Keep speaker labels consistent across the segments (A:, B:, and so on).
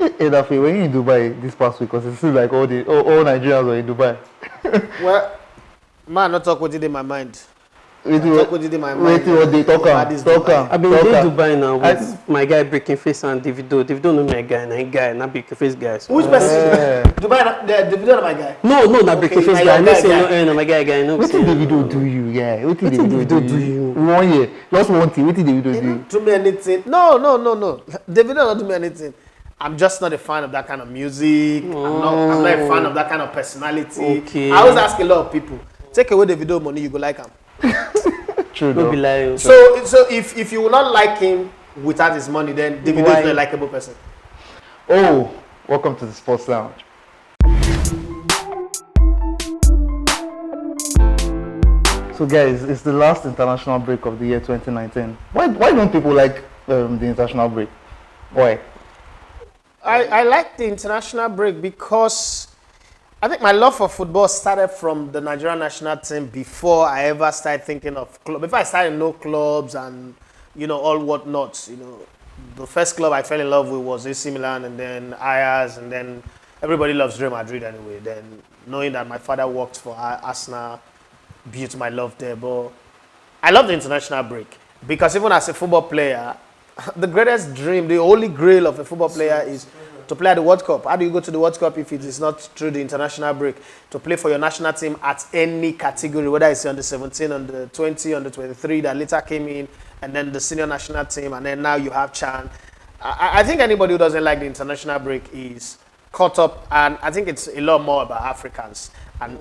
A: Hey, Daffy, when you in Dubai this past week, because it seems like all Nigerians were in Dubai.
B: Well, man, not talk what did in my mind.
A: Wait,
B: Talk what did in my mind.
A: wait, what they talk
B: about
A: am,
B: this
A: talk
B: Dubai.
A: am.
C: I've been in Dubai now with my guy Breaking Face and Davido. Davido know my guy, and guy, not Breaking Face guy. So.
B: Which person?
A: Yeah.
B: Dubai, the video my guy.
C: No, not Breaking Face
B: now
C: guy.
B: your
C: No
B: guy,
C: say
B: guy.
C: no, my guy, no.
A: What
C: say
A: did
C: no.
A: Davido do you, yeah? What did
C: Wetin
A: Davido
C: Davido
A: do
C: do
A: you?
C: you?
A: 1 year, just one thing. What did Davido
B: He
A: do?
B: didn't do me anything. No. Davido not do me anything. I'm just not a fan of that kind of music. I'm not a fan of that kind of personality.
C: Okay.
B: I always ask a lot of people, take away the video money, you go like him.
A: True,
C: No
A: though.
C: be lie.
B: So if you will not like him without his money, then Davido
C: Why?
B: is not a likable person.
A: Oh, welcome to the Sports Lounge. So guys, it's the last international break of the year 2019. Why don't people like the international break? Why?
B: I like the international break because I think my love for football started from the Nigerian national team before I ever started thinking of club. Before I started to know clubs and all whatnots. The first club I fell in love with was AC Milan, and then Ajax, and then everybody loves Real Madrid anyway. Then knowing that my father worked for Arsenal built my love there. But I love the international break because even as a football player, the greatest dream, the holy grail of a football player is to play at the World Cup. How do you go to the World Cup if it is not through the international break? To play for your national team at any category, whether it's under 17, under 20, under 23 that later came in, and then the senior national team, and then now you have CHAN. I think anybody who doesn't like the international break is caught up, and I think it's a lot more about Africans. And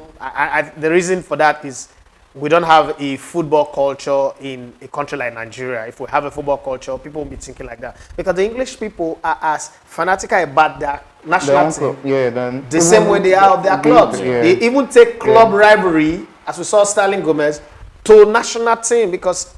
B: the reason for that is we don't have a football culture in a country like Nigeria. If we have a football culture, people will be thinking like that. Because the English people are as fanatical about their national team
A: Then
B: the same way they are of their clubs.
A: Yeah.
B: They even take club rivalry, as we saw Sterling Gomez, to national team because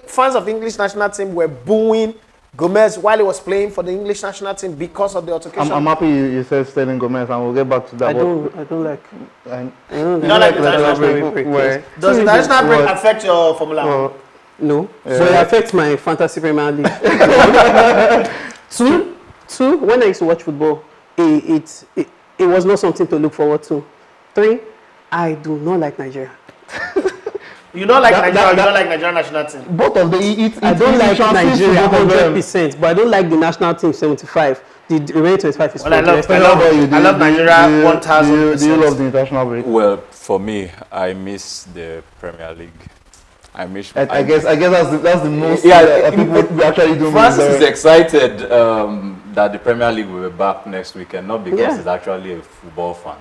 B: fans of English national team were booing Gomez while he was playing for the English national team because of the altercation.
A: I'm happy you said Sterling Gomez, and we'll get back to that.
C: I don't like.
A: And
C: I don't
B: You don't like the
C: international
B: break?
C: break.
B: Does the international break
A: What?
B: affect your Formula 1?
A: well,
C: No, so it affects my fantasy Premier League. Two, when I used to watch football, it was not something to look forward to. 3, I do not like Nigeria.
B: You don't like Nigeria, you don't like Nigerian national team.
A: both of the
C: I don't like
A: translates to
C: Nigeria
A: both of them.
C: 100%, but I don't like the national team 75. The remaining 25 is
B: Well, I love
A: Do
B: Nigeria
A: you
B: 1000%.
A: Do you love the international break?
D: Well, for me, I miss the Premier League. I miss.
A: I guess that's the most people actually do.
D: Francis is excited that the Premier League will be back next weekend, not because
C: Yeah.
D: he's actually a football fan,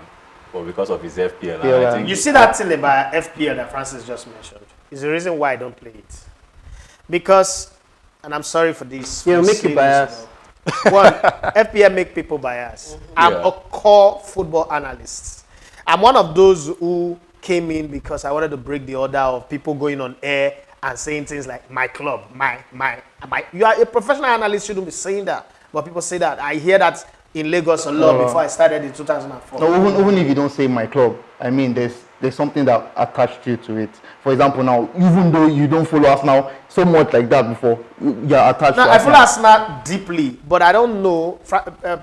D: but because of his FPL. And
A: Yeah.
D: I think
B: You see that thing about FPL that Francis just mentioned is the reason why I don't play it. Because, and I'm sorry for this.
C: Yeah,
B: for
C: make you
B: saying
C: biased.
B: this, you know. One, FPL make people biased. I'm
D: Yeah.
B: a core football analyst. I'm one of those who came in because I wanted to break the order of people going on air and saying things like my club, my. You are a professional analyst, shouldn't be saying that. But people say that. I hear that in Lagos a lot before I started in 2004.
A: No, even if you don't say my club, I mean there's something that attached you to it. For example, now even though you don't follow us now so much like that before, you're attached.
B: Now,
A: to
B: I
A: us
B: follow
A: now.
B: Arsenal deeply, but I don't know.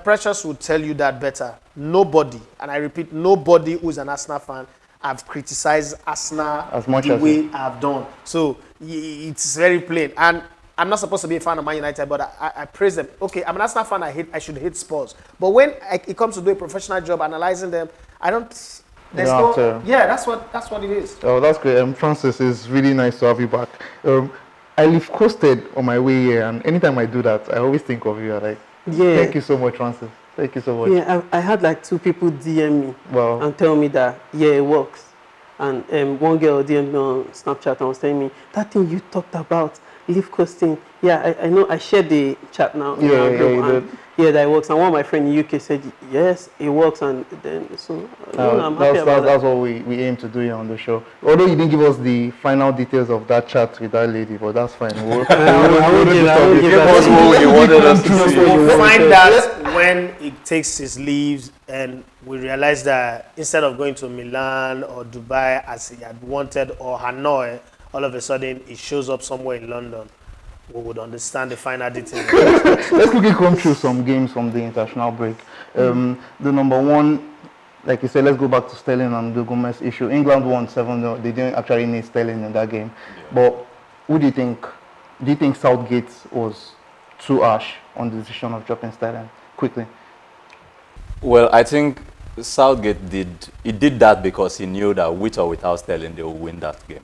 B: Precious will tell you that better. Nobody, and I repeat, nobody who's an Arsenal fan have criticized Arsenal
A: As much
B: the
A: as
B: way I've done. So it's very plain. And I'm not supposed to be a fan of Man United, but I praise them. Okay, I'm an Arsenal fan. I should hate Spurs. But when it comes to do a professional job analyzing them, I don't. There's
A: don't
B: no.
A: have to.
B: Yeah, that's what it is.
A: Oh, that's great. Francis, it's really nice to have you back. I live coasted on my way here, and anytime I do that, I always think of you. I'm like,
C: Yeah.
A: thank you so much, Francis. Thank you so much.
C: Yeah, I had like 2 people DM me
A: Wow.
C: and tell me that, yeah, it works. And one girl DM me on Snapchat and was telling me, that thing you talked about, leaf coasting. Yeah, I know, I shared the chat now. in
A: Yeah,
C: our
A: yeah,
C: group,
A: you
C: and
A: did.
C: yeah, that it works. And one of my friends in the UK said, yes, it works. And then, so, I'm happy about that.
A: That's what we aim to do here on the show. Although you didn't give us the final details of that chat with that lady, but that's fine.
C: I won't give
D: give us what you wanted us to see.
B: We'll find out when he takes his leaves and we realize that instead of going to Milan or Dubai as he had wanted or Hanoi, all of a sudden he shows up somewhere in London. we would understand the finer details.
A: Let's quickly come through some games from the international break. The number one, like you said, let's go back to Sterling and the Gomez issue. England won 7-0. They didn't actually need Sterling in that game. But who do you think? Do you think Southgate was too harsh on the decision of dropping Sterling? Quickly.
D: Well, I think Southgate did that because he knew that with or without Sterling, they will win that game.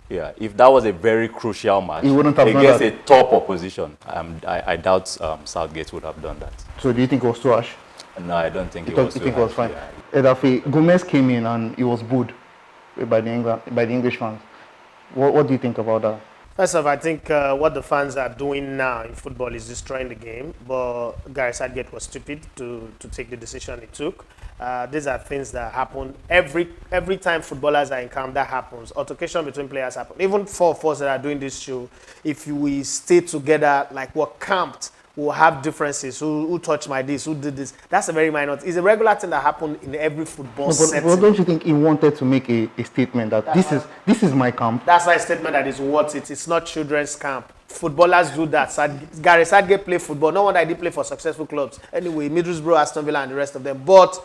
D: Yeah, if that was a very crucial match
A: He wouldn't have done
D: against
A: that.
D: a top opposition, I doubt Southgate would have done that.
A: So do you think it was too harsh?
D: No, I don't think
A: You
D: it was.
A: think it
D: too
A: was
D: harsh,
A: fine?
D: yeah.
A: Edafe, Gomez came in and he was booed by the English fans. What do you think about that?
B: First off, I think what the fans are doing now in football is destroying the game. But Gareth Southgate was stupid to take the decision he took. These are things that happen every time footballers are in camp. That happens. Altercation between players happen. Even four of us that are doing this show, if we stay together like we're camped, we'll have differences. Who touched my this? Who did this? That's a very minor. It's a regular thing that happens in every football setting.
A: But don't you think he wanted to make a statement that this is my camp?
B: That's why a statement that is worth it. It's not children's camp. Footballers do that. Gareth Southgate play football. No wonder I did play for successful clubs. Anyway, Middlesbrough, Aston Villa, and the rest of them. But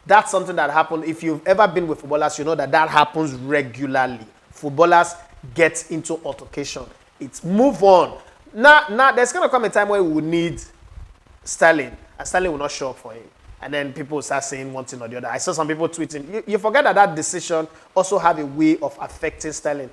B: that's something that happened. If you've ever been with footballers, you know that happens regularly. Footballers get into altercation. It's move on. Now, there's going to come a time where we will need Sterling, and Sterling will not show up for him. And then people will start saying one thing or the other. I saw some people tweeting. You forget that decision also have a way of affecting Sterling.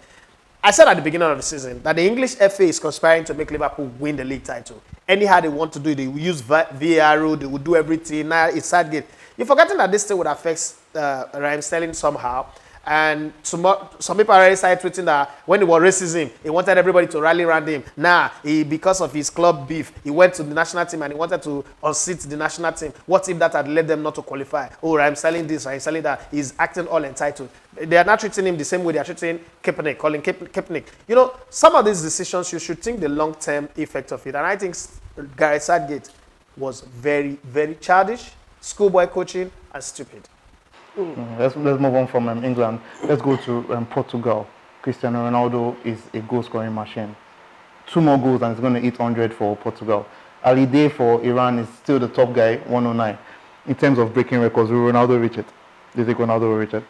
B: I said at the beginning of the season that the English FA is conspiring to make Liverpool win the league title. Anyhow they want to do it, they will use VAR, they will do everything. Now it's Southgate. You're forgetting that this thing would affect Raheem Sterling somehow. And some people already started tweeting that when it was racism, he wanted everybody to rally around him. Now, because of his club beef, he went to the national team and he wanted to unseat the national team. What if that had led them not to qualify? Oh, I'm selling this, I'm selling that. He's acting all entitled. They are not treating him the same way they are treating Kaepernick, calling Kaepernick. You know, some of these decisions, you should think the long-term effect of it. And I think Gareth Southgate was very, very childish, schoolboy coaching, and stupid.
A: Let's move on from England. Let's go to Portugal. Cristiano Ronaldo is a goal-scoring machine. 2 more goals and he's going to hit 100 for Portugal. Ali Day for Iran is still the top guy, 109. In terms of breaking records, will Ronaldo reach it? Do you think Ronaldo will reach it?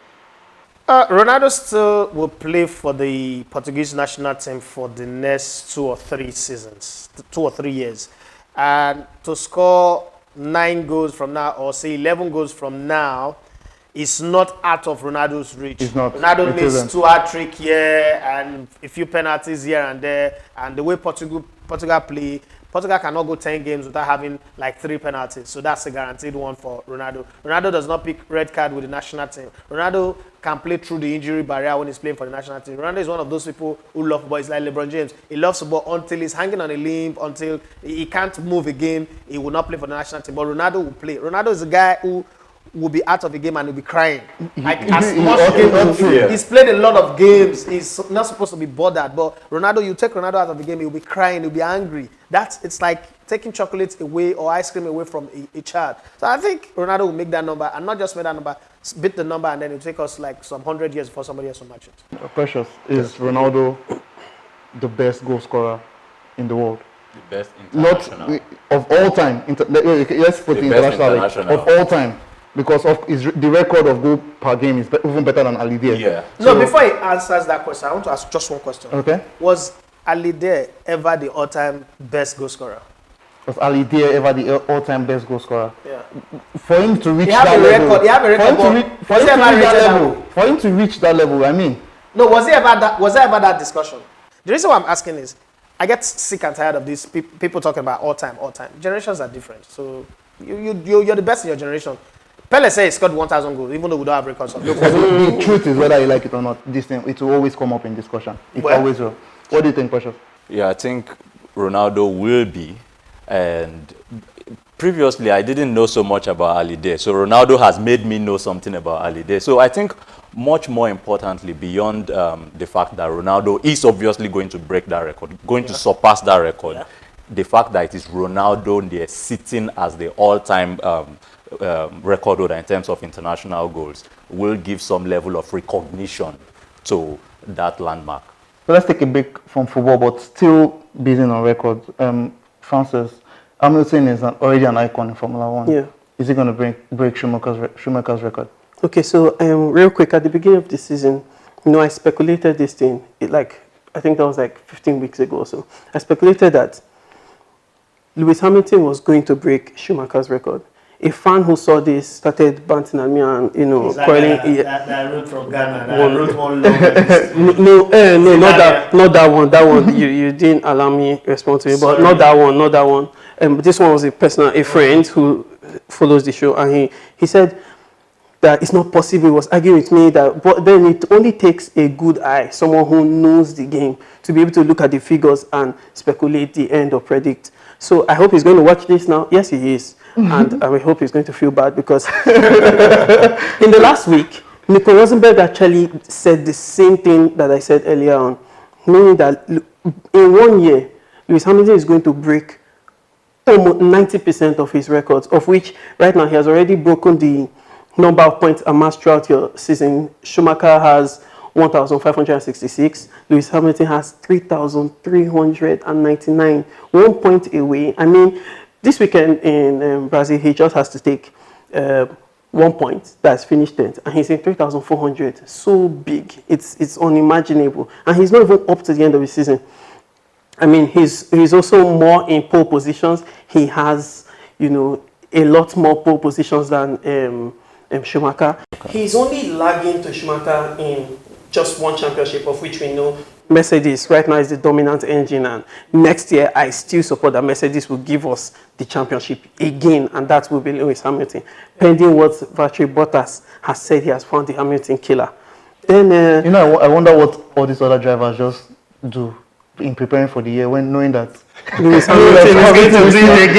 B: Ronaldo still will play for the Portuguese national team for the next 2 or 3 seasons, 2 or 3 years. And to score 9 goals from now, or say 11 goals from now, is not out of Ronaldo's reach.
A: It's not.
B: Ronaldo
A: It
B: makes
A: isn't.
B: 2 hat-trick here and a few penalties here and there. And the way Portugal play, Portugal cannot go 10 games without having like 3 penalties. So that's a guaranteed one for Ronaldo. Ronaldo does not pick red card with the national team. Ronaldo can play through the injury barrier when he's playing for the national team. Ronaldo is one of those people who love football. It's like LeBron James. He loves football until he's hanging on a limb, until he can't move again. He will not play for the national team. But Ronaldo will play. Ronaldo is a guy who will be out of the game and will be crying. Like he's played a lot of games. He's not supposed to be bothered. But Ronaldo, you take Ronaldo out of the game, he'll be crying, he'll be angry. It's like taking chocolates away or ice cream away from a child. So I think Ronaldo will make that number, and not just make that number, beat the number, and then it'll take us like some 100 years before somebody else will match it.
A: Precious, is Ronaldo the best goal scorer in the world?
D: The best
A: Not
D: international.
A: of all time. Let's put
D: The
A: it
D: best
A: international
D: international.
A: of all time, because the record of goal per game is even better than Ali Dia.
D: Yeah.
B: No, before he answers that question, I want to ask just one question.
A: Okay.
B: Was Ali Day ever the all-time best goal scorer?
A: Was Ali Dia ever the all-time best goal scorer?
B: Yeah.
A: For him to reach
B: He have
A: that
B: a
A: level,
B: record. He have a record.
A: for him to reach that level, for him to reach that level, I mean,
B: No, was there ever that discussion? The reason why I'm asking is, I get sick and tired of these people talking about all time. Generations are different. So you're the best in your generation. Pele said he scored 1,000 goals, even though we don't have records of it.
A: the truth is, whether you like it or not, this thing, it will always come up in discussion. It
B: Well-
A: always will. What do you think, Precious?
D: Yeah, I think Ronaldo will be. And previously, I didn't know so much about Ali Day. So Ronaldo has made me know something about Ali Day. So I think much more importantly, beyond the fact that Ronaldo is obviously going to break that record, going to surpass that record, the fact that it is Ronaldo there sitting as the all-time record holder in terms of international goals will give some level of recognition to that landmark.
A: So let's take a break from football, but still building on record. Francis, Hamilton is already an icon in Formula One.
C: Yeah.
A: Is he going to break Schumacher's record?
C: Okay, so real quick, at the beginning of the season, I speculated this thing. I think that was like 15 weeks ago or so. I speculated that Lewis Hamilton was going to break Schumacher's record. A fan who saw this started banting at me and,
B: Like that route from Ghana, that route one
C: not that one. That one, you didn't allow me respond to it, but not that one. This one was a friend who follows the show, and he said that it's not possible. He was arguing with me but then it only takes a good eye, someone who knows the game, to be able to look at the figures and speculate the end or predict. So I hope he's going to watch this now. Yes, he is. And I hope he's going to feel bad because in the last week, Nico Rosenberg actually said the same thing that I said earlier on, meaning that in 1 year, Lewis Hamilton is going to break almost 90% of his records, of which right now he has already broken the number of points amassed throughout your season. Schumacher has 1,566. Lewis Hamilton has 3,399, 1 point away. I mean, this weekend in Brazil, he just has to take 1 point. That's finished 10th, and he's in 3,400. So big, it's unimaginable, and he's not even up to the end of the season. I mean, he's also more in pole positions. He has, a lot more pole positions than Schumacher. He's only lagging to Schumacher in just one championship, of which we know Mercedes right now is the dominant engine, and next year I still support that Mercedes will give us the championship again, and that will be Lewis Hamilton, pending what Valtteri Bottas has said. He has found the Hamilton killer. Then
A: I wonder what all these other drivers just do in preparing for the year when knowing that
C: Lewis Hamilton is going to win the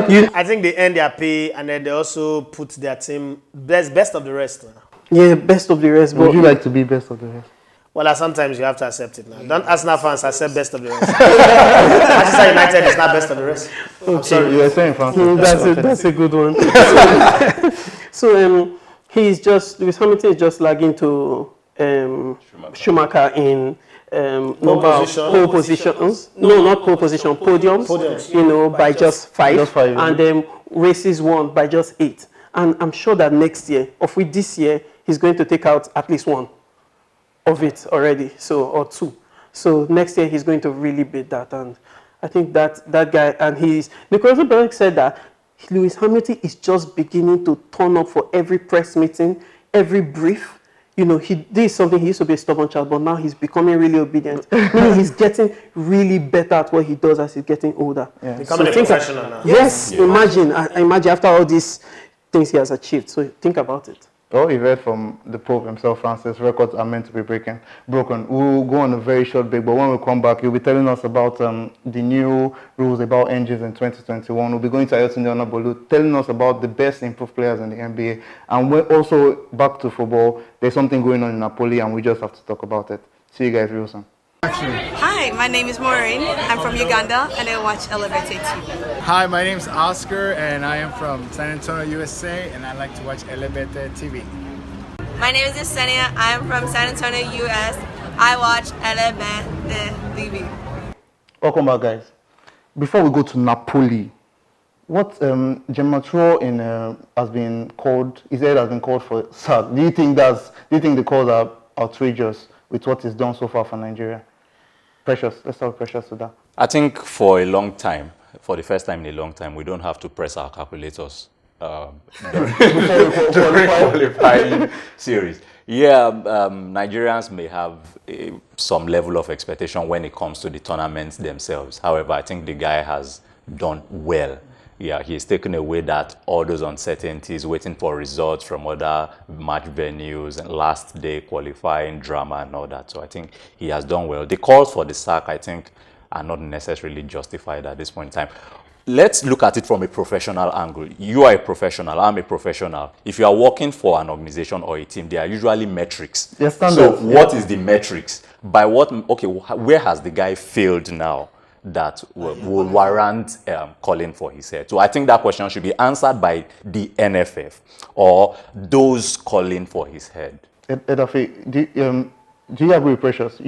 C: game.
B: I think they earn their pay, and then they also put their team best of the rest.
C: Yeah, best of the rest.
A: Would you like to be best of the rest?
B: Well, sometimes you have to accept it now. Don't Arsenal fans accept best of the rest. Manchester United is not best of the rest.
A: Okay. Sorry, you were saying Francis.
C: That's a good one. So Lewis Hamilton is just lagging to Schumacher in pole positions. No, not pole position, podiums. By just five.
A: Just five,
C: and races won by just 8. And I'm sure that next year, this year, he's going to take out at least one of it already, or 2. So next year he's going to really beat that, and I think that guy, and Nico Rosberg said that Lewis Hamilton is just beginning to turn up for every press meeting, every brief. This is something. He used to be a stubborn child, but now he's becoming really obedient. Meaning he's getting really better at what he does as he's getting older.
A: Yeah.
B: Becoming a professional now.
C: Yes, yeah. Imagine after all these things he has achieved. So think about it.
A: Well, you've heard from the Pope himself, Francis. Records are meant to be broken. We'll go on a very short break, but when we come back, you'll be telling us about the new rules about engines in 2021. We'll be going to Ayotunde Onabolu, telling us about the best improved players in the NBA. And we're also back to football. There's something going on in Napoli, and we just have to talk about it. See you guys real soon.
E: Hi, my name is Maureen. I'm from Uganda and I watch Elevated TV.
F: Hi, my name is Oscar and I am from San Antonio, USA, and I like to watch Elevated TV.
E: My name is Yesenia. I'm from San Antonio, US. I watch Elevated TV.
A: Welcome back, guys. Before we go to Napoli, what Gematro has been called? His head has been called for sack. Do you think the calls are outrageous with what is done so far for Nigeria? Precious, let's start with Precious to that.
D: I think for a long time, for the first time in a long time, we don't have to press our calculators during qualifying series. Yeah, Nigerians may have some level of expectation when it comes to the tournaments themselves. However, I think the guy has done well. Yeah, he's taken away all those uncertainties, waiting for results from other match venues and last day qualifying drama and all that. So I think he has done well. The calls for the sack, I think, are not necessarily justified at this point in time. Let's look at it from a professional angle. You are a professional, I'm a professional. If you are working for an organization or a team, there are usually metrics. So what is the metrics? By what, where has the guy failed now that will warrant calling for his head? So I think that question should be answered by the NFF or those calling for his head.
A: Edafe, Do you agree with Precious?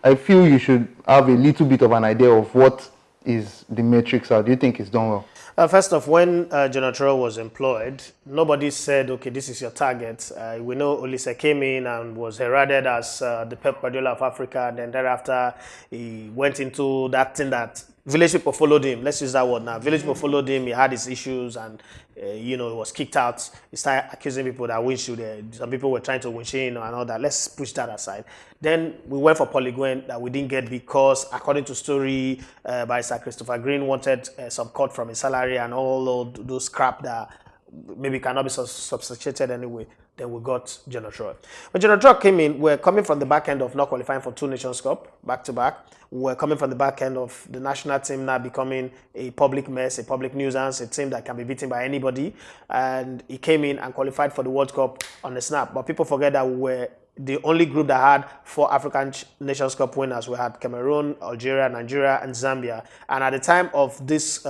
A: I feel you should have a little bit of an idea of what is the matrix are. Do you think it's done well?
B: First off, when Jonathan was employed, nobody said, okay, this is your target. We know Olise came in and was heralded as the Pep Guardiola of Africa, and then thereafter he went into that thing that village people followed him. Let's use that word now. Village people followed him. He had his issues, and he was kicked out. He started accusing people that windshield. Some people were trying to windshield and all that. Let's push that aside. Then we went for Polygon that we didn't get because, according to story by Sir Christopher Green, wanted some cut from his salary and all those crap that maybe cannot be substantiated anyway. Then we got Jonathan. When Jonathan came in, we're coming from the back end of not qualifying for 2 Nations Cup back to back. We're coming from the back end of the national team now becoming a public mess, a public nuisance, a team that can be beaten by anybody. And he came in and qualified for the World Cup on the snap. But people forget that we were the only group that had 4 African Nations Cup winners. We had Cameroon, Algeria, Nigeria, and Zambia. And at the time of this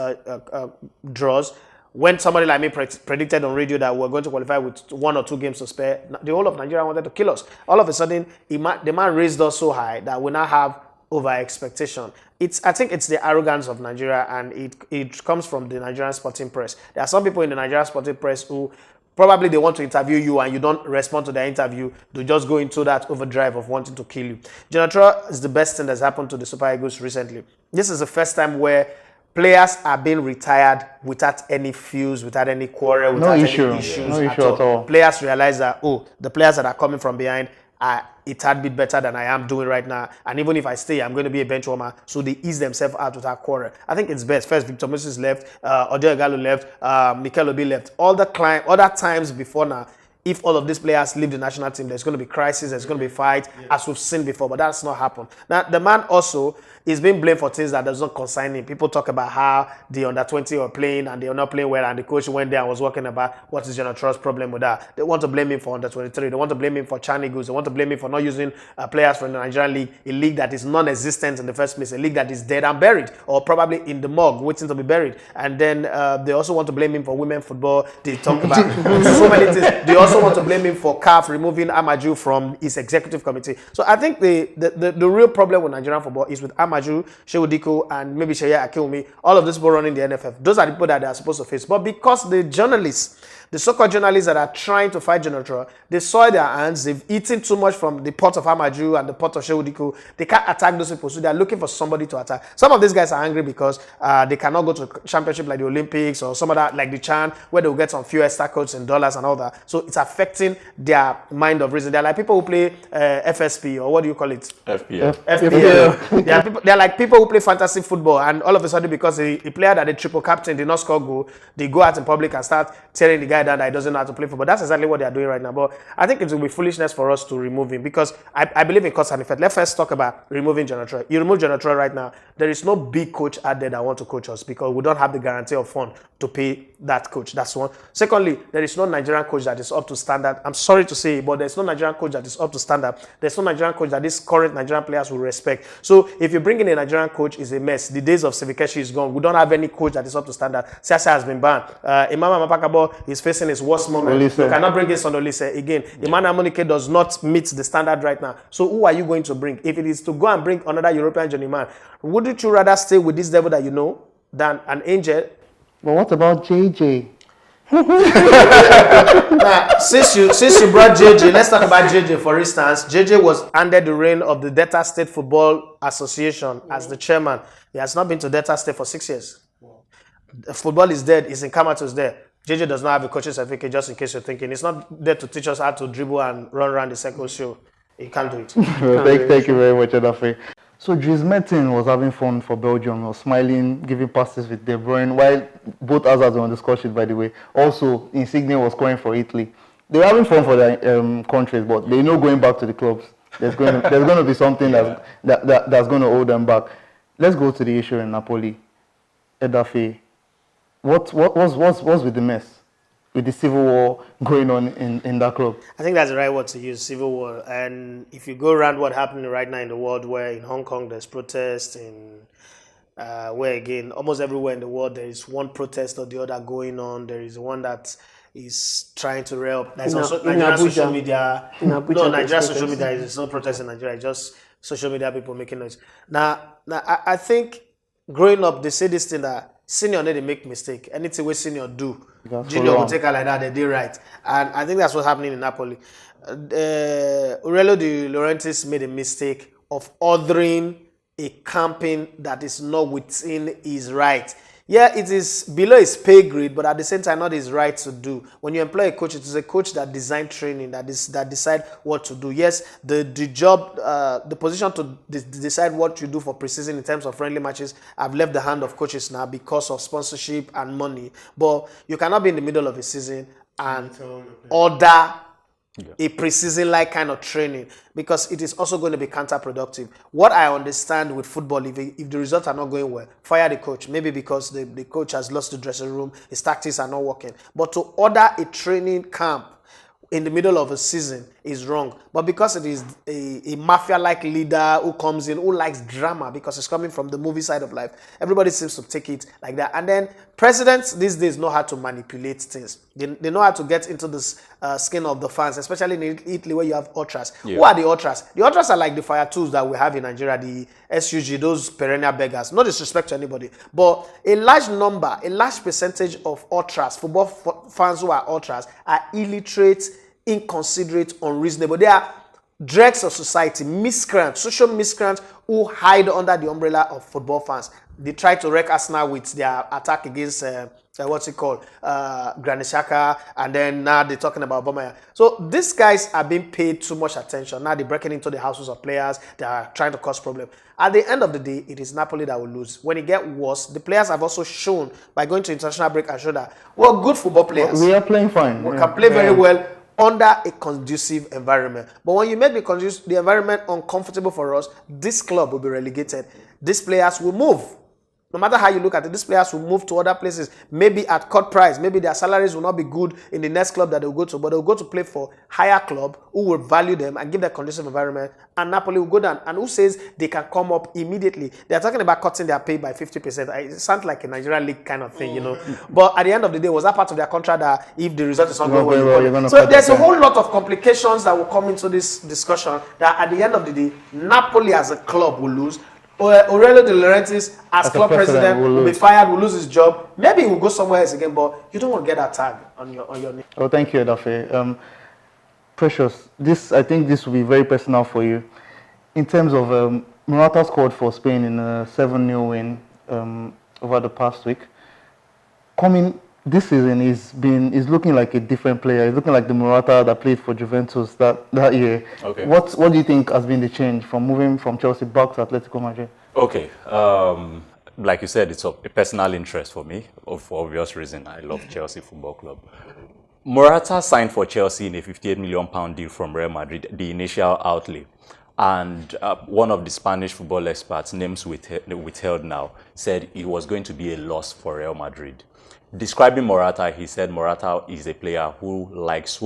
B: draws, when somebody like me predicted on radio that we're going to qualify with 1 or 2 games to spare, the whole of Nigeria wanted to kill us. All of a sudden, the man raised us so high that we now have over expectation. I think it's the arrogance of Nigeria, and it comes from the Nigerian sporting press. There are some people in the Nigerian sporting press who probably they want to interview you and you don't respond to their interview. They just go into that overdrive of wanting to kill you. Jonathan is the best thing that's happened to the Super Eagles recently. This is the first time where players are being retired without any fuse, without any quarrel, without any issues at all. Players realize that, the players that are coming from behind are a tad bit better than I am doing right now. And even if I stay, I'm going to be a bench warmer. So they ease themselves out without quarrel. I think it's best. First, Victor Moses left, Odio Igalo left, Mikel Obi left. Other times before now, if all of these players leave the national team, there's going to be crisis, there's going to be fight, as we've seen before, but that's not happened. Now, the man also is being blamed for things that does not concern him. People talk about how the under-20 are playing and they are not playing well, and the coach went there and was working about what is Jonathan's problem with that. They want to blame him for under-23. They want to blame him for Chan Eagles. They want to blame him for not using players from the Nigerian league, a league that is non-existent in the first place, a league that is dead and buried, or probably in the morgue waiting to be buried. And then they also want to blame him for women football. They talk about so many things. They also want to blame him for CAF removing Amaju from his executive committee. So I think the real problem with Nigerian football is with Amaju, Shehu Diko, and maybe Sheye Akinwumi. All of these people running the NFF. Those are the people that they are supposed to face. But because the journalists, the so-called journalists that are trying to fight Jonathan, they soil their hands, they've eaten too much from the pot of Amaju and the pot of Shehu Diko. They can't attack those people, so they are looking for somebody to attack. Some of these guys are angry because they cannot go to championship like the Olympics or some of that, like the Chan, where they'll get some few extra coats in dollars and all that. So it's affecting their mind of reason. They're like people who play FSP, or what do you call it?
D: FPL.
B: FPL. They're like people who play fantasy football, and all of a sudden, because a player that the triple captain did not score goal, they go out in public and start tearing the guy down that he doesn't know how to play football. That's exactly what they are doing right now. But I think it will be foolishness for us to remove him, because I believe in cause and effect. Let's first talk about removing Jonathan. You remove Jonathan right now, there is no big coach out there that want to coach us, because we don't have the guarantee of fund to pay that coach. That's one. Secondly, there is no Nigerian coach that is up to standard. I'm sorry to say, but there's no Nigerian coach that is up to standard. There's no Nigerian coach that these current Nigerian players will respect. So if you bring in a Nigerian coach, it's a mess. The days of Sivikeshi is gone. We don't have any coach that is up to standard. Siasa has been banned. Imam Mapakabo is facing his worst moment. You cannot bring in Sondolise again. Emmanuel Amunike does not meet the standard right now. So who are you going to bring? If it is to go and bring another European journeyman, wouldn't you rather stay with this devil that you know than an angel?
A: But what about JJ?
B: Now, since you brought JJ, let's talk about JJ for instance. JJ was under the reign of the Delta State Football Association as the chairman. He has not been to Delta State for 6 years. Football is dead. It's in Kamatos there. JJ does not have a coaching certificate, just in case you're thinking. It's not there to teach us how to dribble and run around the circle show. He can't do it.
A: Thank you very much, Edafe. So Dries Mertens was having fun for Belgium, was smiling, giving passes with De Bruyne, while both Hazards were on the score sheet, by the way. Also, Insigne was scoring for Italy. They were having fun for their countries, but they know going back to the clubs. There's going to be something that's going to hold them back. Let's go to the issue in Napoli. Edafe, what's with the mess? With the civil war going on in that club?
B: I think that's the right word to use, civil war. And if you go around what's happening right now in the world, where in Hong Kong there's protests, where again, almost everywhere in the world there is one protest or the other going on. There is one that is trying to rail. There's
C: In
B: also
C: in
B: Nigeria
C: Abuja.
B: social media.
C: In Abuja,
B: No,
C: there's
B: Nigeria social
C: protests.
B: media is not protest in Nigeria. It's just social media people making noise. Now I think growing up, they say this thing that senior need to make mistake. Anything we senior do,
A: That's
B: junior
A: follow
B: will
A: on.
B: take her like that. They did right, and I think that's what's happening in Napoli. Aurelio De Laurentiis made a mistake of ordering a camping that is not within his right. Yeah, it is below his pay grade, but at the same time, not his right to do. When you employ a coach, it is a coach that design training, that decide what to do. Yes, the job, the position to decide what you do for preseason in terms of friendly matches, I've left the hand of coaches now because of sponsorship and money. But you cannot be in the middle of a season and order a preseason-like kind of training, because it is also going to be counterproductive. What I understand with football, if the results are not going well, fire the coach. Maybe because the coach has lost the dressing room, his tactics are not working. But to order a training camp in the middle of a season is wrong. But because it is a mafia-like leader who comes in, who likes drama because it's coming from the movie side of life, everybody seems to take it like that. And then presidents these days know how to manipulate things. They know how to get into the skin of the fans, especially in Italy where you have ultras.
D: Yeah.
B: Who are the ultras? The ultras are like the fire tools that we have in Nigeria, the SUG, those perennial beggars. No disrespect to anybody, but a large percentage of ultras, football fans who are ultras, are illiterate, inconsiderate, unreasonable. They are dregs of society, miscreants, social miscreants who hide under the umbrella of football fans. They try to wreck Arsenal with their attack against what's it called, Granit Xhaka, and then now they're talking about Aubameyang. So these guys are being paid too much attention. Now they're breaking into the houses of players. They are trying to cause problems. At the end of the day, it is Napoli that will lose. When it gets worse, the players have also shown by going to international break and show that we're good football players.
A: We are playing fine.
B: We
A: Yeah.
B: can play very
A: Yeah.
B: well under a conducive environment. But when you make the environment uncomfortable for us, this club will be relegated. These players will move. No matter how you look at it, these players will move to other places, maybe at cut price. Maybe their salaries will not be good in the next club that they'll go to, but they'll go to play for higher club who will value them and give them conducive environment, and Napoli will go down. And who says they can come up immediately? They're talking about cutting their pay by 50%. It sounds like a Nigerian league kind of thing, you know. But at the end of the day, was that part of their contract that if the result is not going well,
A: you're
B: you
A: gonna
B: so
A: cut
B: there's
A: the
B: a
A: pay.
B: whole lot of complications that will come into this discussion, that at the end of the day, Napoli as a club will lose. Aurelio De Laurentiis as club president will be fired, will lose his job. Maybe he will go somewhere else again, but you don't want to get that tag on your name.
A: Oh, thank you, Edafe. Precious, I think this will be very personal for you. In terms of Morata scored for Spain in a 7-0 win over the past week. Coming this season, he's looking like a different player. He's looking like the Morata that played for Juventus that year.
D: Okay.
A: What do you think has been the change from moving from Chelsea back to Atletico Madrid?
D: Okay. Like you said, it's a personal interest for me, for obvious reason. I love Chelsea Football Club. Morata signed for Chelsea in a £58 million deal from Real Madrid, the initial outlay. And one of the Spanish football experts, names withheld now, said it was going to be a loss for Real Madrid. Describing Morata, he said Morata is a player who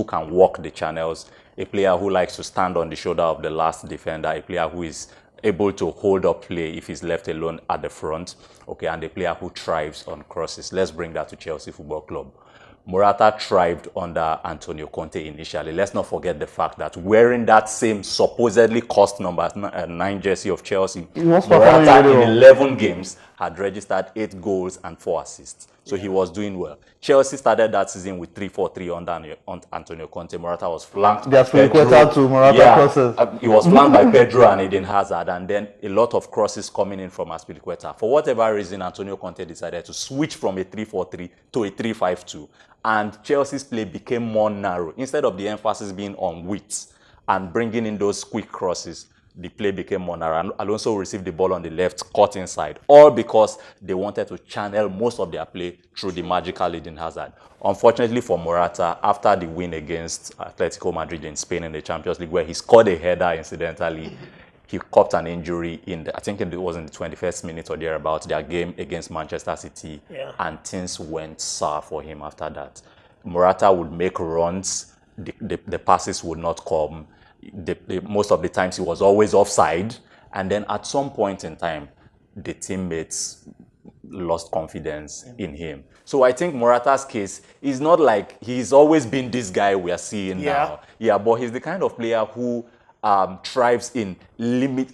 D: can walk the channels, a player who likes to stand on the shoulder of the last defender, a player who is able to hold up play if he's left alone at the front, okay, and a player who thrives on crosses. Let's bring that to Chelsea Football Club. Morata thrived under Antonio Conte initially. Let's not forget the fact that wearing that same supposedly cost number 9 jersey of Chelsea, Morata in 11 games had registered 8 goals and 4 assists. So he was doing well. Chelsea started that season with 3-4-3 under Antonio Conte. Morata was flanked by Pedro.
A: To Morata crosses.
D: He was flanked by Pedro and Eden Hazard, and then a lot of crosses coming in from Azpilicueta. For whatever reason, Antonio Conte decided to switch from a 3-4-3 to a 3-5-2, and Chelsea's play became more narrow. Instead of the emphasis being on width and bringing in those quick crosses, the play became more narrow. Alonso received the ball on the left, cut inside, all because they wanted to channel most of their play through the magical Eden Hazard. Unfortunately for Morata, after the win against Atletico Madrid in Spain in the Champions League, where he scored a header incidentally, he copped an injury I think it was in the 21st minute or thereabouts, their game against Manchester City, and things went sour for him after that. Morata would make runs, the passes would not come. Most of the times he was always offside, and then at some point in time, the teammates lost confidence in him. So I think Morata's case is not like he's always been this guy we are seeing now. Yeah, but he's the kind of player who thrives in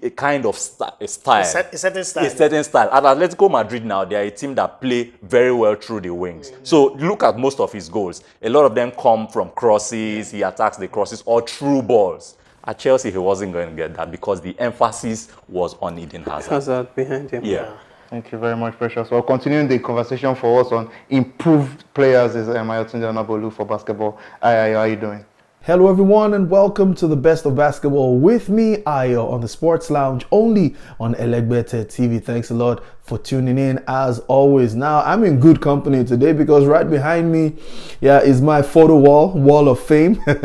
D: a kind of style.
B: A certain style.
D: A certain style. At Atletico Madrid now, they are a team that play very well through the wings. So look at most of his goals. A lot of them come from crosses. He attacks the crosses or through balls. At Chelsea, he wasn't going to get that because the emphasis was on Eden Hazard.
C: Hazard behind him.
D: Yeah.
A: Thank you very much, Precious. Well, continuing the conversation for us on improved players is Ayotunde Onabolu for basketball. Ayo, how are you doing?
G: Hello everyone and welcome to the best of basketball with me, Ayo, on the Sports Lounge, only on Elegbete TV. Thanks a lot for tuning in as always. Now, I'm in good company today because right behind me, is my photo wall of fame. Great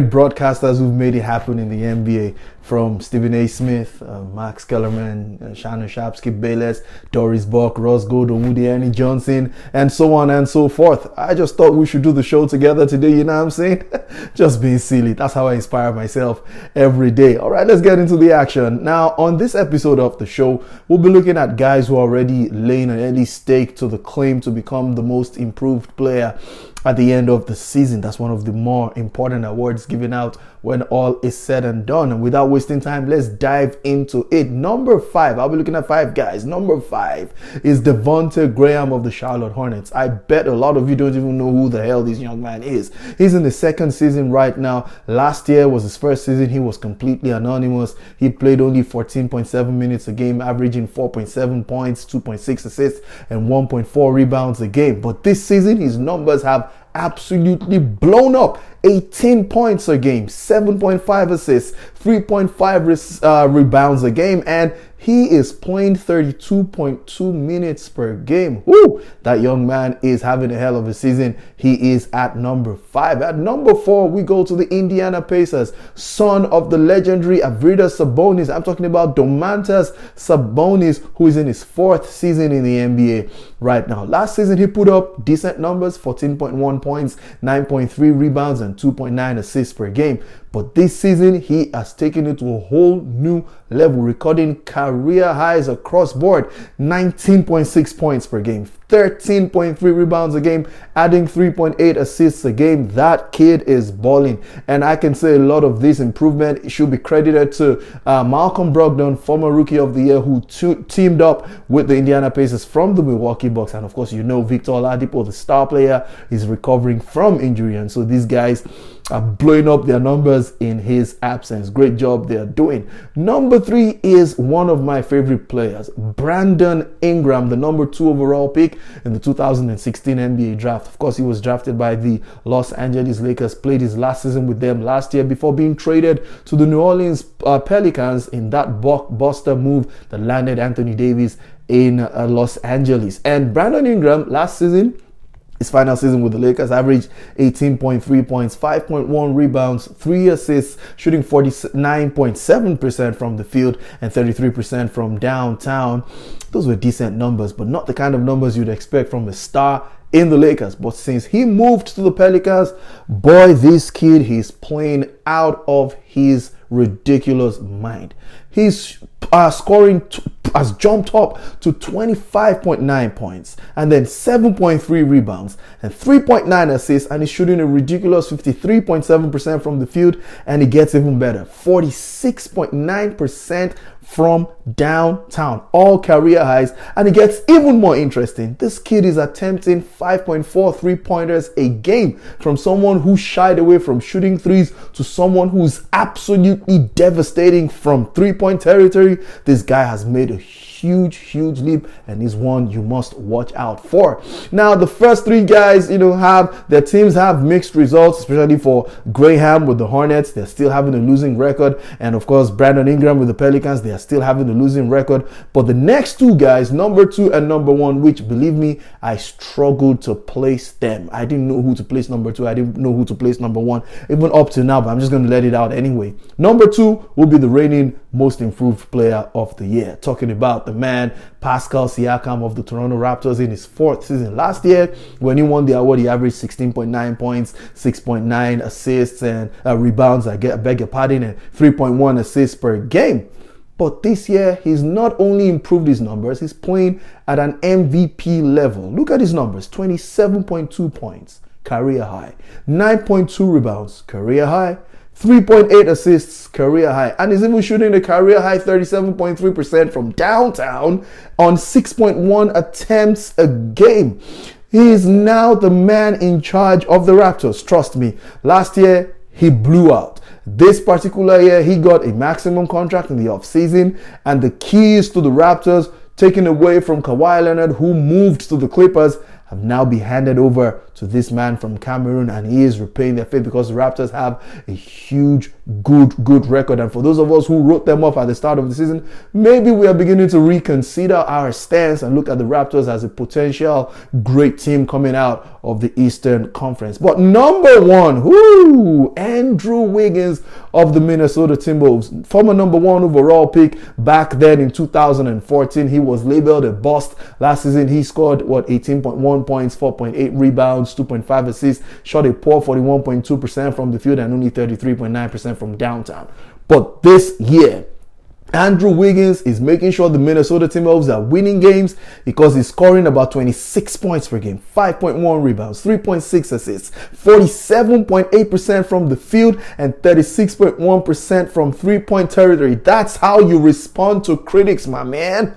G: broadcasters who've made it happen in the NBA, from Stephen A. Smith, Max Kellerman, Shannon Sharp, Skip Bayless, Doris Buck, Ross Gold, Woody Ernie Johnson, and so on and so forth. I just thought we should do the show together today, you know what I'm saying? Just being silly. That's how I inspire myself every day. All right, let's get into the action. Now, on this episode of the show, we'll be looking at guys who are already laying an early stake to the claim to become the most improved player at the end of the season. That's one of the more important awards given out when all is said and done. And without wasting time, let's dive into it. Number 5, I'll be looking at 5 guys. Number 5 is Devonte Graham of the Charlotte Hornets. I bet a lot of you don't even know who the hell this young man is. He's in the second season right now. Last year was his first season. He was completely anonymous. He played only 14.7 minutes a game, averaging 4.7 points, 2.6 assists, and 1.4 rebounds a game. But this season, his numbers have absolutely blown up. 18 points a game, 7.5 assists, 3.5 rebounds a game, and he is playing 32.2 minutes per game. Woo! That young man is having a hell of a season. He is at number 5. At number 4, we go to the Indiana Pacers, son of the legendary Arvydas Sabonis. I'm talking about Domantas Sabonis, who is in his 4th season in the NBA right now. Last season, he put up decent numbers, 14.1 points, 9.3 rebounds, and 2.9 assists per game. But this season, he has taken it to a whole new level, recording career highs across board. 19.6 points per game, 13.3 rebounds a game, adding 3.8 assists a game. That kid is balling. And I can say a lot of this improvement should be credited to Malcolm Brogdon, former Rookie of the Year, who teamed up with the Indiana Pacers from the Milwaukee Bucks. And of course, Victor Oladipo, the star player, is recovering from injury. And so these guys are blowing up their numbers in his absence. Great job they're doing. Number 3 is one of my favorite players, Brandon Ingram, the number 2 overall pick in the 2016 NBA draft. Of course, he was drafted by the Los Angeles Lakers, played his last season with them last year before being traded to the New Orleans Pelicans in that blockbuster move that landed Anthony Davis in Los Angeles. And Brandon Ingram last season, his final season with the Lakers, averaged 18.3 points, 5.1 rebounds, 3 assists, shooting 49.7% from the field and 33% from downtown. Those were decent numbers, but not the kind of numbers you'd expect from a star in the Lakers. But since he moved to the Pelicans, boy, this kid, he's playing out of his ridiculous mind. His scoring has jumped up to 25.9 points and then 7.3 rebounds and 3.9 assists, and he's shooting a ridiculous 53.7% from the field, and it gets even better, 46.9% from downtown, all career highs. And it gets even more interesting. This kid is attempting 5.4 3-pointers a game, from someone who shied away from shooting threes to someone who's absolutely devastating from 3-point territory. This guy has made a huge leap, and is one you must watch out for. Now, the first 3 guys, have their teams have mixed results, especially for Graham with the Hornets. They're still having a losing record, and of course Brandon Ingram with the Pelicans, they are still having a losing record. But the next 2 guys, number 2 and number 1, which, believe me, I struggled to place them. I didn't know who to place number 2. I didn't know who to place number 1, even up to now, but I'm just going to let it out anyway. Number 2 will be the reigning most improved player of the year. Talking about the man, Pascal Siakam of the Toronto Raptors, in his 4th season. Last year, when he won the award, he averaged 16.9 points, 6.9 assists and rebounds, I beg your pardon, and 3.1 assists per game. But this year, he's not only improved his numbers, he's playing at an MVP level. Look at his numbers, 27.2 points, career high. 9.2 rebounds, career high. 3.8 assists, career high. And he's even shooting the career high 37.3% from downtown on 6.1 attempts a game. He is now the man in charge of the Raptors. Trust me, last year he blew out. This particular year, he got a maximum contract in the offseason, and the keys to the Raptors taken away from Kawhi Leonard, who moved to the Clippers, have now been handed over to this man from Cameroon, and he is repaying their faith because the Raptors have a huge, good record. And for those of us who wrote them off at the start of the season, maybe we are beginning to reconsider our stance and look at the Raptors as a potential great team coming out of the Eastern Conference. But number one, Andrew Wiggins of the Minnesota Timberwolves, former number one overall pick back then in 2014. He was labeled a bust. Last season, he scored 18.1 points, 4.8 rebounds, 2.5 assists, shot a poor 41.2% from the field and only 33.9% from downtown. But this year, Andrew Wiggins is making sure the Minnesota Timberwolves are winning games because he's scoring about 26 points per game, 5.1 rebounds, 3.6 assists, 47.8% from the field, and 36.1% from three-point territory. That's how you respond to critics, my man.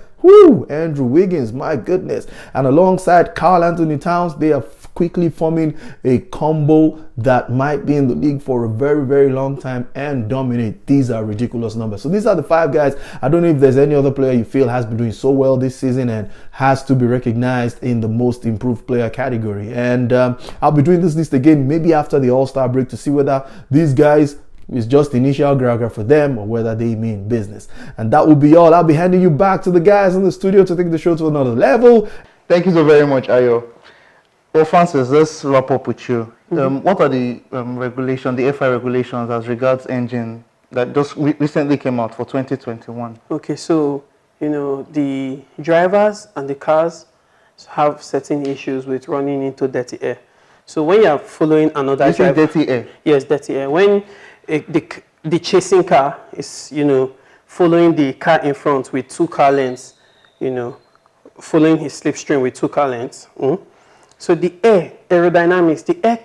G: Andrew Wiggins, my goodness. And alongside Karl Anthony Towns, they are quickly forming a combo that might be in the league for a very long time and dominate. These are ridiculous numbers. So these are the 5 guys. I don't know if there's any other player you feel has been doing so well this season and has to be recognized in the most improved player category. And I'll be doing this list again maybe after the All-Star break to see whether these guys is just initial gragger for them or whether they mean business. And that will be all. I'll be handing you back to the guys in the studio to take the show to another level.
A: Thank you so very much, Ayo. Well, Francis, let's wrap up with you. What are the regulations, the FI regulations as regards engine that just recently came out for 2021?
C: Okay, so, the drivers and the cars have certain issues with running into dirty air. So when you are following another driver...
A: dirty air?
C: Yes, dirty air. When the chasing car is, following the car in front with 2 car lengths, following his slipstream with 2 car lengths. So the aerodynamics, the air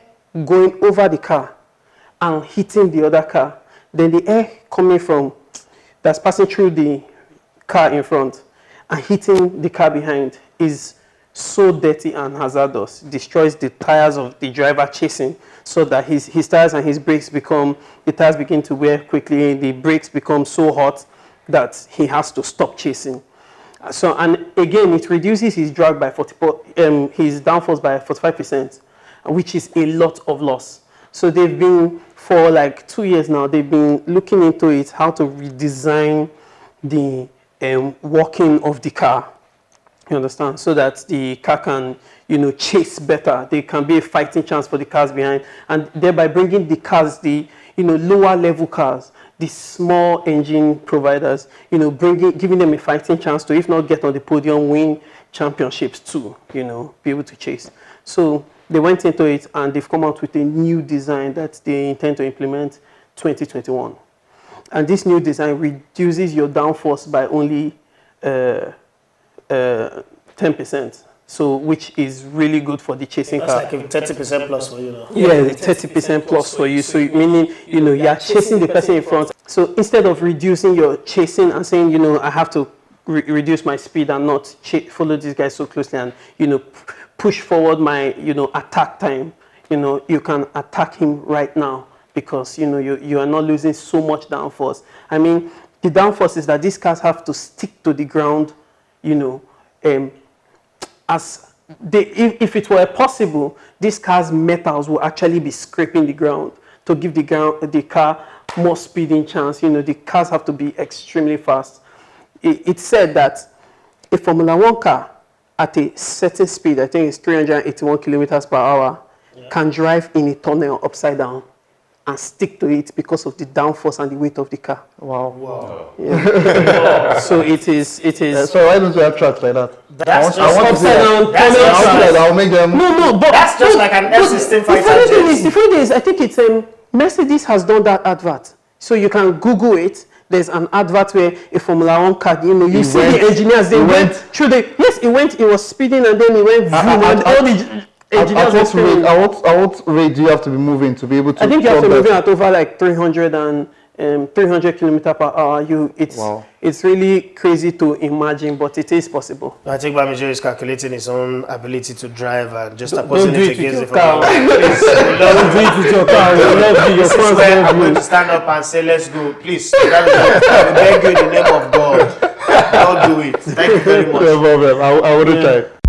C: going over the car and hitting the other car, then the air coming from, that's passing through the car in front and hitting the car behind is so dirty and hazardous, destroys the tires of the driver chasing, so that his tires and his brakes the tires begin to wear quickly, the brakes become so hot that he has to stop chasing. So, and again, it reduces his drag by his downforce by 45%, which is a lot of loss. So they've been, for like 2 years now, they've been looking into it, how to redesign the working of the car. You understand? So that the car can, chase better. There can be a fighting chance for the cars behind, and thereby bringing the cars, the lower level cars, the small engine providers, giving them a fighting chance to, if not get on the podium, win championships too, be able to chase. So they went into it and they've come out with a new design that they intend to implement 2021. And this new design reduces your downforce by only 10%. So, which is really good for the chasing car.
B: That's like a 30% plus for you now.
C: Yeah, 30% plus for you. So, meaning, you are chasing the person in front. So, instead of reducing your chasing and saying, I have to reduce my speed and not follow this guy so closely and, push forward my, attack time, you can attack him right now because, you are not losing so much downforce. I mean, the downforce is that these cars have to stick to the ground, if it were possible, these cars' metals will actually be scraping the ground to give the car more speeding chance. The cars have to be extremely fast. It's said that a Formula 1 car at a certain speed, I think it's 381 kilometers per hour, can drive in a tunnel upside down and stick to it because of the downforce and the weight of the car.
A: Wow.
C: Yeah. So it is.
A: So why don't you have tracks like that?
B: That's
A: I want to see that.
B: That's
A: I'll make them.
C: No, but
B: That's just like an F-16 fighter jet.
C: The funny thing is, I think it's Mercedes has done that advert. So you can Google it. there's an advert where a Formula 1 car, you know, you
A: It
C: see
A: went-
C: the engineers, they
A: it
C: went
A: went-
C: through the, yes, it was speeding and then it went vroom, and all the engineers were screaming.
A: At what rate do you have to be moving to be able to?
C: I think you have to
A: clock
C: move
A: that?
C: at over like 300 kilometers per hour.
A: Wow.
C: It's really crazy to imagine, but it is possible.
B: I think Bamijo is calculating his own ability to drive and just
C: Don't
B: opposing
C: do
B: it
C: it with
B: against
C: your
B: the
C: car.
B: Formula 1. Please,
C: Don't do it with your car. You love you, your
B: This is
C: fans
B: where
C: love
B: I'm going
C: you.
B: to stand up and say, let's go. Please, Bamijo, I beg you in the name of God. Don't do it. Thank you very much.
A: No problem. I wouldn't try.